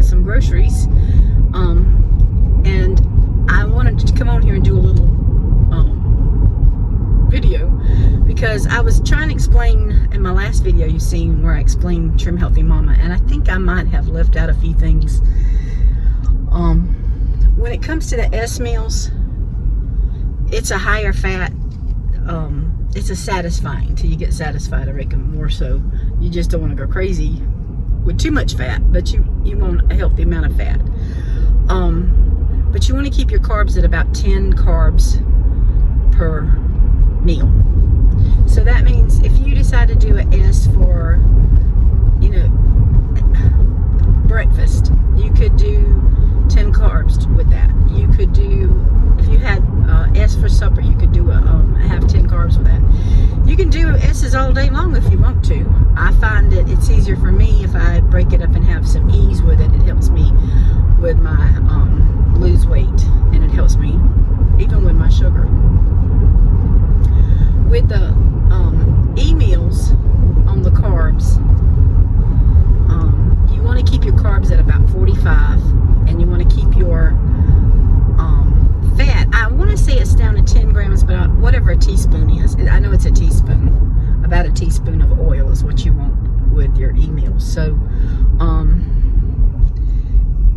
some groceries, and I wanted to come on here and do a little video, because I was trying to explain in my last video you seen where I explained Trim Healthy Mama, and I think I might have left out a few things. When it comes to the S meals, it's a higher fat, it's a satisfying till you get satisfied. I reckon more so. You just don't want to go crazy with too much fat, but you want a healthy amount of fat. But you want to keep your carbs at about 10 carbs per meal. So that means if you decide to do an S for, breakfast, you could do 10 carbs with that. You could do, if you had S for supper, you could do have 10 carbs with that. You can do S's all day long if you want to. I find that it's easier for me if I break it up and have some E's with it. It helps me with my lose weight, and it helps me even with my sugar. With the E meals on the carbs, you want to keep your carbs at about 45, and you want to keep your fat, I want to say it's down to 10 grams, but whatever a teaspoon is, I know it's a teaspoon, about a teaspoon of oil is what you want with your E meals. So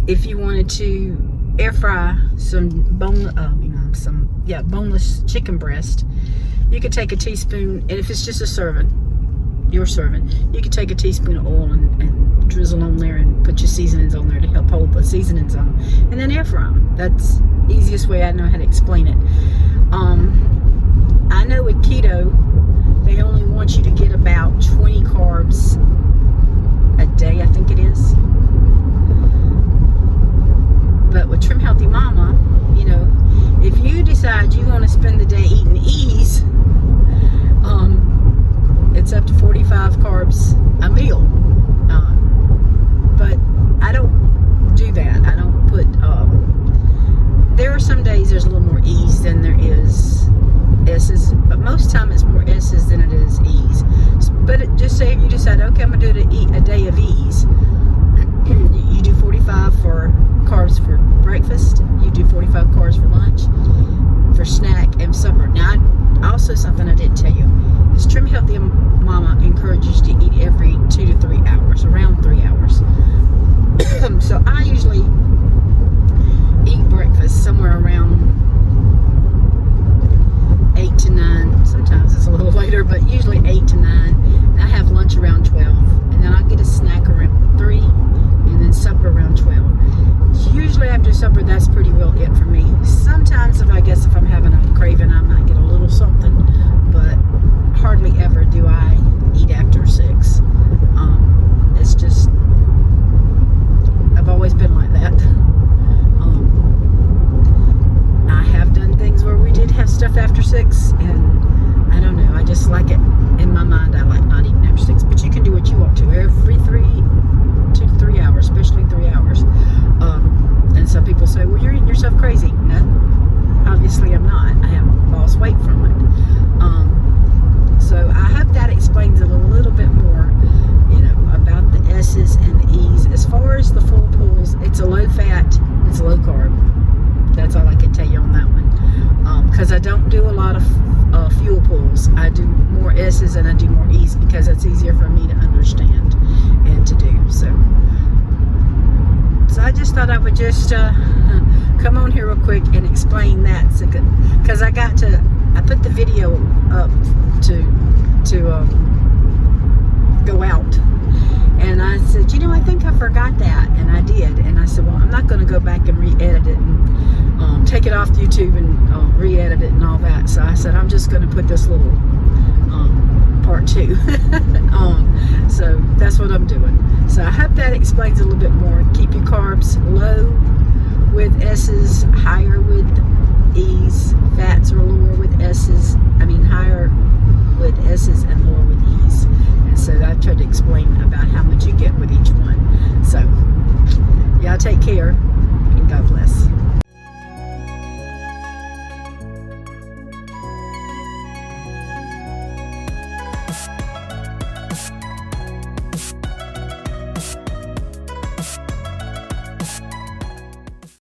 if you wanted to air fry some boneless chicken breast, you could take a teaspoon, and if it's just a serving, your serving, you could take a teaspoon of oil and drizzle on there and put your seasonings on there to help hold the seasonings on, and then air fry them. That's the easiest way I know how to explain it. I know with keto, they only want you to get about 20 carbs a day, I think it is. But with Trim Healthy Mama, if you decide you want to spend the day eating E's, it's up to 45 carbs a meal. But I don't do that. I don't put, there are some days there's a little more E's than there is S's, but most of the time it's more S's than it is E's. But just say if you decide, okay, I'm going to do a day of E's, you do 45 for carbs for breakfast, you do 45 carbs for lunch, for snack and supper. Now, also something I didn't tell you is Trim Healthy Mama encourages you to eat every 2 to 3 hours, around 3 hours. So I usually eat breakfast somewhere around 8 to 9. Sometimes it's a little later, but usually 8 to 9. And I have lunch around 12, and then I'll get a snack around 3, and then supper around 12. Usually after supper, that's pretty well it for me. Sometimes if I'm having a craving, I might get a little something, but hardly ever do I eat after 6. It's just, I've always been like that. I have done things where we did have stuff after 6, and I don't know, I just like it. In my mind, I like not eating after 6, but you can do what you want to. Every 2 to 3 hours, especially 3 hours. And some people say, well, you're eating yourself crazy. No, obviously I'm not. I have lost weight from it. So I hope that explains a little bit more, about the S's and the E's. As far as the full pulls, it's a low fat, it's low carb. That's all I can tell you on that one. Because I don't do a lot of fuel pulls. I do more S's and I do more E's because it's easier for me to understand and to do. So I just thought I would just come on here real quick and explain that, because I put the video up to go out, and I said, I think I forgot that, and I did, and I said, well, I'm not going to go back and re-edit it and take it off YouTube and re-edit it and all that. So I said, I'm just going to put this little part 2 so that's what I'm doing. So I hope that explains a little bit more. Keep your carbs low with S's, higher with E's. Fats are lower with S's, higher with S's and lower with E's. And so I tried to explain about how much you get with each one. So y'all take care.